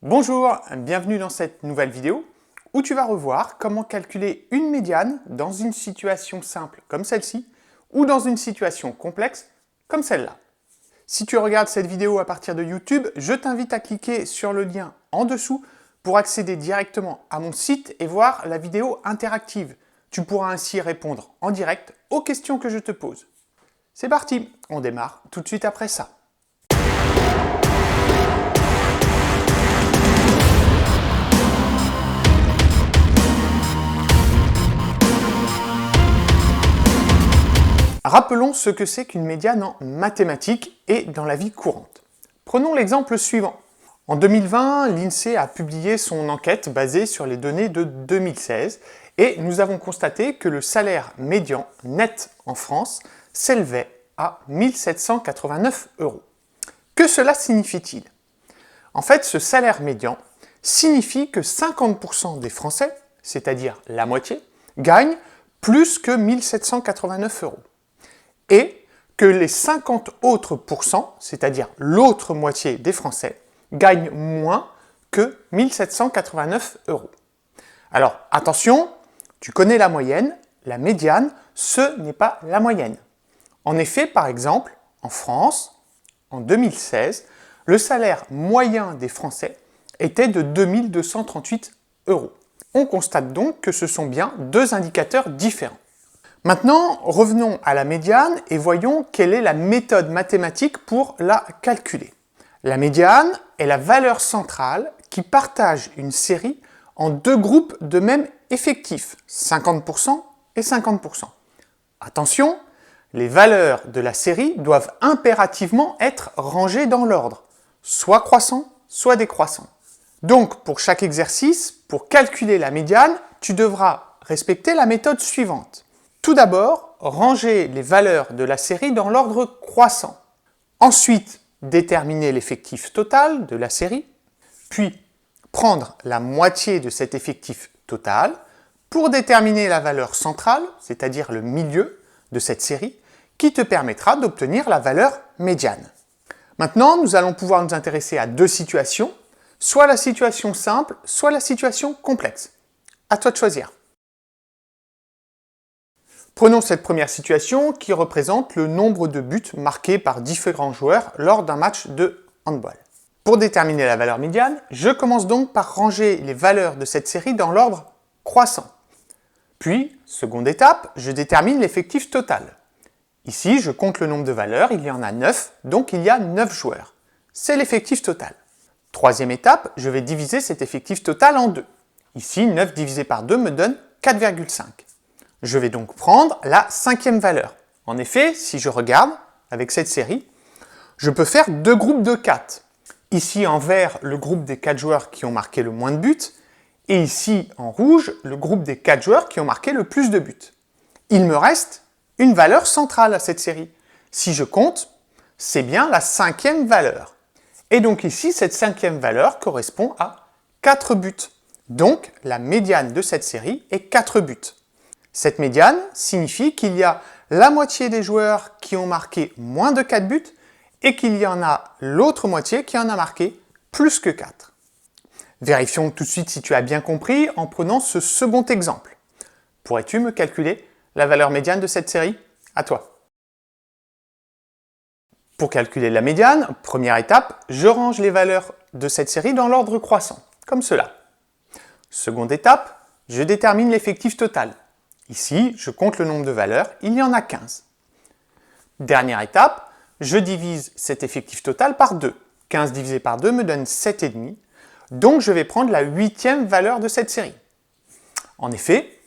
Bonjour, bienvenue dans cette nouvelle vidéo où tu vas revoir comment calculer une médiane dans une situation simple comme celle-ci ou dans une situation complexe comme celle-là. Si tu regardes cette vidéo à partir de YouTube, je t'invite à cliquer sur le lien en dessous pour accéder directement à mon site et voir la vidéo interactive. Tu pourras ainsi répondre en direct aux questions que je te pose. C'est parti, on démarre tout de suite après ça. Rappelons ce que c'est qu'une médiane en mathématiques et dans la vie courante. Prenons l'exemple suivant. En 2020, l'INSEE a publié son enquête basée sur les données de 2016 et nous avons constaté que le salaire médian net en France s'élevait à 1 789 €. Que cela signifie-t-il? En fait, ce salaire médian signifie que 50% des Français, c'est-à-dire la moitié, gagnent plus que 1 789 €. Et que les 50 autres pourcents, c'est-à-dire l'autre moitié des Français, gagnent moins que 1 789 €. Alors, attention, tu connais la moyenne, la médiane, ce n'est pas la moyenne. En effet, par exemple, en France, en 2016, le salaire moyen des Français était de 2 238 €. On constate donc que ce sont bien deux indicateurs différents. Maintenant, revenons à la médiane et voyons quelle est la méthode mathématique pour la calculer. La médiane est la valeur centrale qui partage une série en deux groupes de même effectif, 50% et 50%. Attention, les valeurs de la série doivent impérativement être rangées dans l'ordre, soit croissant, soit décroissant. Donc, pour chaque exercice, pour calculer la médiane, tu devras respecter la méthode suivante. Tout d'abord, ranger les valeurs de la série dans l'ordre croissant. Ensuite, déterminer l'effectif total de la série, puis prendre la moitié de cet effectif total pour déterminer la valeur centrale, c'est-à-dire le milieu de cette série, qui te permettra d'obtenir la valeur médiane. Maintenant, nous allons pouvoir nous intéresser à deux situations, soit la situation simple, soit la situation complexe. À toi de choisir. Prenons cette première situation qui représente le nombre de buts marqués par différents joueurs lors d'un match de handball. Pour déterminer la valeur médiane, je commence donc par ranger les valeurs de cette série dans l'ordre croissant. Puis, seconde étape, je détermine l'effectif total. Ici, je compte le nombre de valeurs, il y en a 9, donc il y a 9 joueurs. C'est l'effectif total. Troisième étape, je vais diviser cet effectif total en deux. Ici, 9 divisé par 2 me donne 4,5. Je vais donc prendre la cinquième valeur. En effet, si je regarde, avec cette série, je peux faire deux groupes de 4. Ici en vert, le groupe des 4 joueurs qui ont marqué le moins de buts, et ici en rouge, le groupe des 4 joueurs qui ont marqué le plus de buts. Il me reste une valeur centrale à cette série. Si je compte, c'est bien la cinquième valeur. Et donc ici, cette cinquième valeur correspond à 4 buts. Donc la médiane de cette série est 4 buts. Cette médiane signifie qu'il y a la moitié des joueurs qui ont marqué moins de 4 buts et qu'il y en a l'autre moitié qui en a marqué plus que 4. Vérifions tout de suite si tu as bien compris en prenant ce second exemple. Pourrais-tu me calculer la valeur médiane de cette série? À toi. Pour calculer la médiane, première étape, je range les valeurs de cette série dans l'ordre croissant, comme cela. Seconde étape, je détermine l'effectif total. Ici, je compte le nombre de valeurs, il y en a 15. Dernière étape, je divise cet effectif total par 2. 15 divisé par 2 me donne 7,5, donc je vais prendre la 8e valeur de cette série. En effet,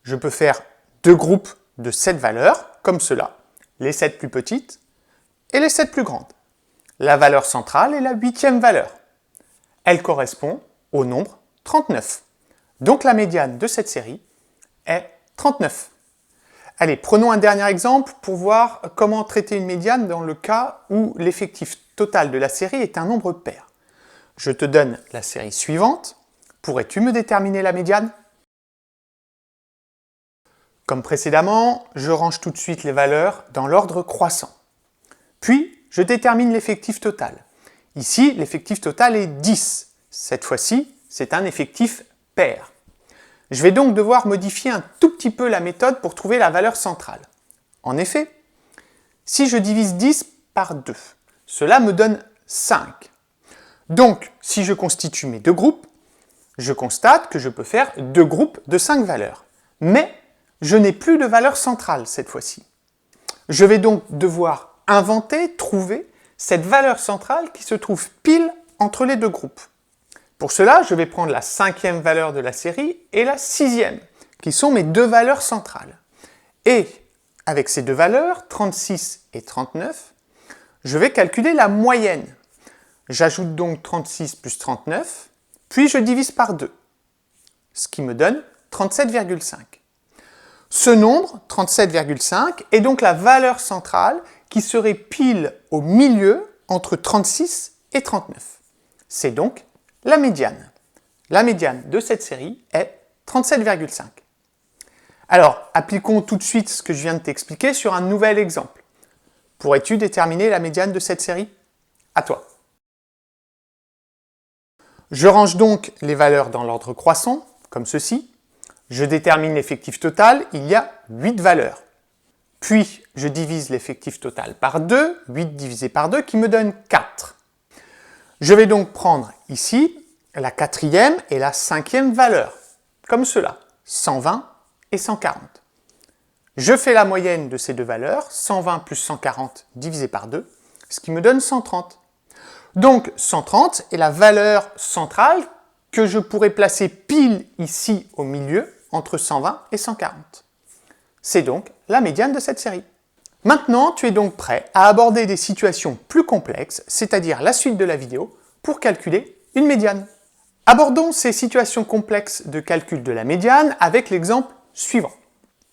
je peux faire deux groupes de 7 valeurs, comme cela, les 7 plus petites et les 7 plus grandes. La valeur centrale est la 8e valeur. Elle correspond au nombre 39. Donc la médiane de cette série est 39. Allez, prenons un dernier exemple pour voir comment traiter une médiane dans le cas où l'effectif total de la série est un nombre pair. Je te donne la série suivante. Pourrais-tu me déterminer la médiane? Comme précédemment, je range tout de suite les valeurs dans l'ordre croissant. Puis, je détermine l'effectif total. Ici, l'effectif total est 10. Cette fois-ci, c'est un effectif pair. Je vais donc devoir modifier un tout petit peu la méthode pour trouver la valeur centrale. En effet, si je divise 10 par 2, cela me donne 5. Donc, si je constitue mes deux groupes, je constate que je peux faire deux groupes de 5 valeurs. Mais je n'ai plus de valeur centrale cette fois-ci. Je vais donc devoir inventer, trouver cette valeur centrale qui se trouve pile entre les deux groupes. Pour cela, je vais prendre la 5e valeur de la série et la 6e, qui sont mes deux valeurs centrales. Et avec ces deux valeurs, 36 et 39, je vais calculer la moyenne. J'ajoute donc 36 plus 39, puis je divise par 2, ce qui me donne 37,5. Ce nombre, 37,5, est donc la valeur centrale qui serait pile au milieu entre 36 et 39. C'est donc la médiane. La médiane de cette série est 37,5. Alors, appliquons tout de suite ce que je viens de t'expliquer sur un nouvel exemple. Pourrais-tu déterminer la médiane de cette série? À toi. Je range donc les valeurs dans l'ordre croissant, comme ceci. Je détermine l'effectif total, il y a 8 valeurs. Puis, je divise l'effectif total par 2, 8 divisé par 2, qui me donne 4. Je vais donc prendre ici la 4e et la 5e valeur, comme cela, 120 et 140. Je fais la moyenne de ces deux valeurs, 120 plus 140 divisé par 2, ce qui me donne 130. Donc 130 est la valeur centrale que je pourrais placer pile ici au milieu, entre 120 et 140. C'est donc la médiane de cette série. Maintenant, tu es donc prêt à aborder des situations plus complexes, c'est-à-dire la suite de la vidéo, pour calculer une médiane. Abordons ces situations complexes de calcul de la médiane avec l'exemple suivant.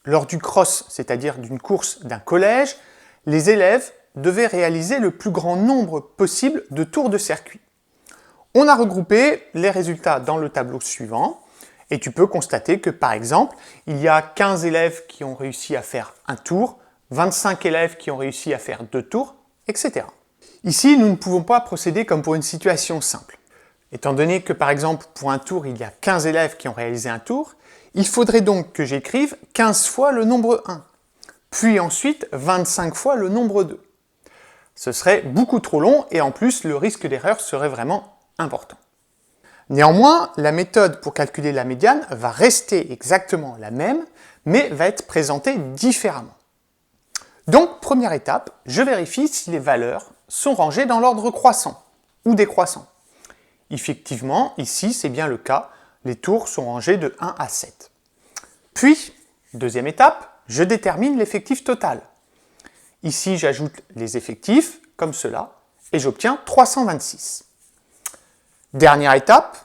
Lors du cross, c'est-à-dire d'une course d'un collège, les élèves devaient réaliser le plus grand nombre possible de tours de circuit. On a regroupé les résultats dans le tableau suivant, et tu peux constater que, par exemple, il y a 15 élèves qui ont réussi à faire un tour, 25 élèves qui ont réussi à faire 2 tours, etc. Ici, nous ne pouvons pas procéder comme pour une situation simple. Étant donné que, par exemple, pour un tour, il y a 15 élèves qui ont réalisé un tour, il faudrait donc que j'écrive 15 fois le nombre 1, puis ensuite 25 fois le nombre 2. Ce serait beaucoup trop long et en plus, le risque d'erreur serait vraiment important. Néanmoins, la méthode pour calculer la médiane va rester exactement la même, mais va être présentée différemment. Donc, première étape, je vérifie si les valeurs sont rangées dans l'ordre croissant ou décroissant. Effectivement, ici, c'est bien le cas, les tours sont rangés de 1 à 7. Puis, deuxième étape, je détermine l'effectif total. Ici, j'ajoute les effectifs, comme cela, et j'obtiens 326. Dernière étape,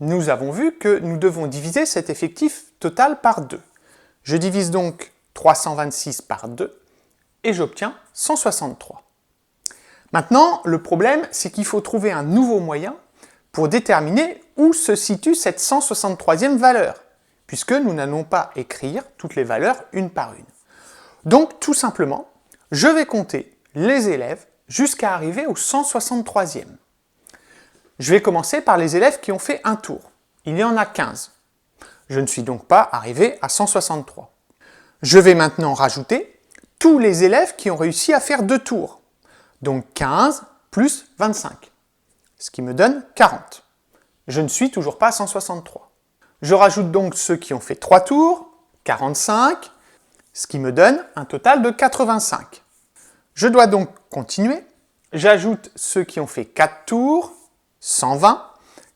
nous avons vu que nous devons diviser cet effectif total par 2. Je divise donc 326 par 2 et j'obtiens 163. Maintenant, le problème, c'est qu'il faut trouver un nouveau moyen pour déterminer où se situe cette 163e valeur, puisque nous n'allons pas écrire toutes les valeurs une par une. Donc, tout simplement, je vais compter les élèves jusqu'à arriver au 163e. Je vais commencer par les élèves qui ont fait un tour. Il y en a 15. Je ne suis donc pas arrivé à 163. Je vais maintenant rajouter tous les élèves qui ont réussi à faire 2 tours. Donc 15 plus 25, ce qui me donne 40. Je ne suis toujours pas à 163. Je rajoute donc ceux qui ont fait 3 tours, 45, ce qui me donne un total de 85. Je dois donc continuer. J'ajoute ceux qui ont fait 4 tours, 120,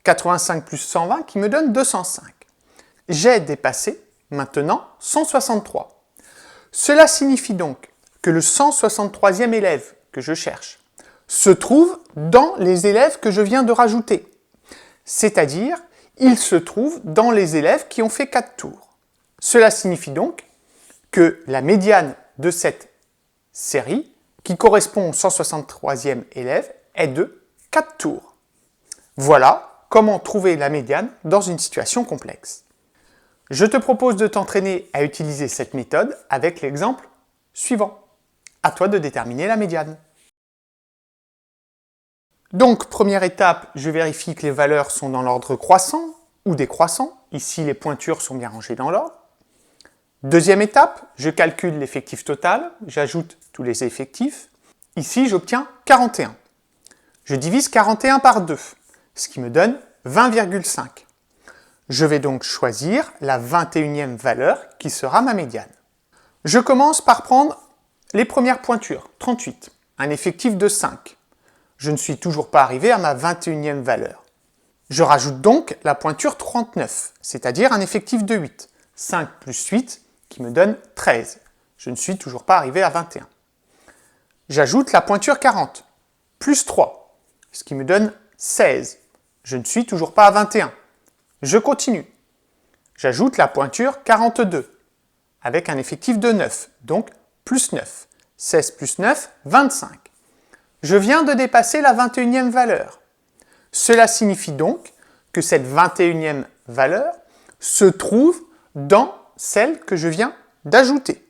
85 plus 120 qui me donne 205. J'ai dépassé maintenant 163. Cela signifie donc que le 163e élève que je cherche se trouve dans les élèves que je viens de rajouter. C'est-à-dire, il se trouve dans les élèves qui ont fait 4 tours. Cela signifie donc que la médiane de cette série, qui correspond au 163e élève, est de 4 tours. Voilà comment trouver la médiane dans une situation complexe. Je te propose de t'entraîner à utiliser cette méthode avec l'exemple suivant. À toi de déterminer la médiane. Donc, première étape, je vérifie que les valeurs sont dans l'ordre croissant ou décroissant. Ici, les pointures sont bien rangées dans l'ordre. Deuxième étape, je calcule l'effectif total, j'ajoute tous les effectifs. Ici, j'obtiens 41. Je divise 41 par 2, ce qui me donne 20,5. Je vais donc choisir la 21e valeur qui sera ma médiane. Je commence par prendre les premières pointures, 38, un effectif de 5. Je ne suis toujours pas arrivé à ma 21e valeur. Je rajoute donc la pointure 39, c'est-à-dire un effectif de 8. 5 plus 8 qui me donne 13. Je ne suis toujours pas arrivé à 21. J'ajoute la pointure 40, plus 3, ce qui me donne 16. Je ne suis toujours pas à 21. Je continue. J'ajoute la pointure 42, avec un effectif de 9, donc plus 9. 16 plus 9, 25. Je viens de dépasser la 21e valeur. Cela signifie donc que cette 21e valeur se trouve dans celle que je viens d'ajouter.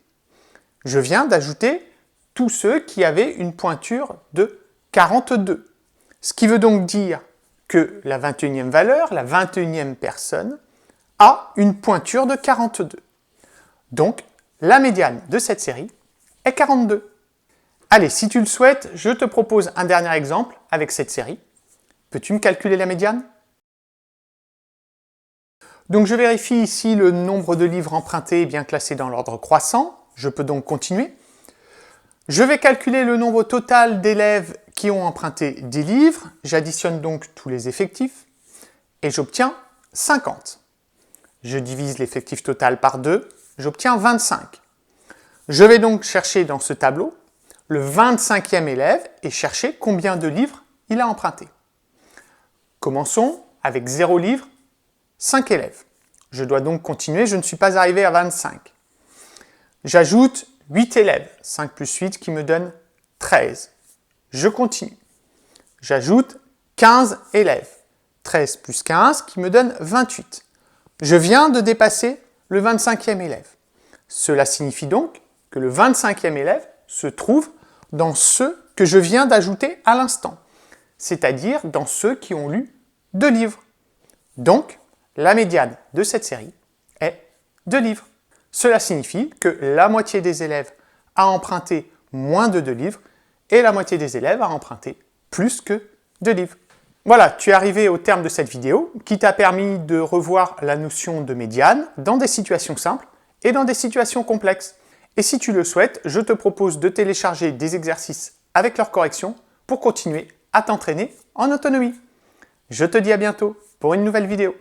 Je viens d'ajouter tous ceux qui avaient une pointure de 42. Ce qui veut donc dire que la 21e valeur, la 21e personne, a une pointure de 42. Donc, la médiane de cette série est 42. Allez, si tu le souhaites, je te propose un dernier exemple avec cette série. Peux-tu me calculer la médiane? Donc je vérifie ici le nombre de livres empruntés est bien classé dans l'ordre croissant. Je peux donc continuer. Je vais calculer le nombre total d'élèves qui ont emprunté 10 livres. J'additionne donc tous les effectifs et j'obtiens 50. Je divise l'effectif total par 2, j'obtiens 25. Je vais donc chercher dans ce tableau le 25e élève et chercher combien de livres il a emprunté. Commençons avec 0 livre, 5 élèves. Je dois donc continuer, je ne suis pas arrivé à 25. J'ajoute 8 élèves, 5 plus 8 qui me donne 13. Je continue. J'ajoute 15 élèves, 13 plus 15 qui me donne 28. Je viens de dépasser le 25e élève. Cela signifie donc que le 25e élève se trouve dans ceux que je viens d'ajouter à l'instant, c'est-à-dire dans ceux qui ont lu 2 livres. Donc, la médiane de cette série est 2 livres. Cela signifie que la moitié des élèves a emprunté moins de 2 livres et la moitié des élèves a emprunté plus que 2 livres. Voilà, tu es arrivé au terme de cette vidéo qui t'a permis de revoir la notion de médiane dans des situations simples et dans des situations complexes. Et si tu le souhaites, je te propose de télécharger des exercices avec leurs corrections pour continuer à t'entraîner en autonomie. Je te dis à bientôt pour une nouvelle vidéo.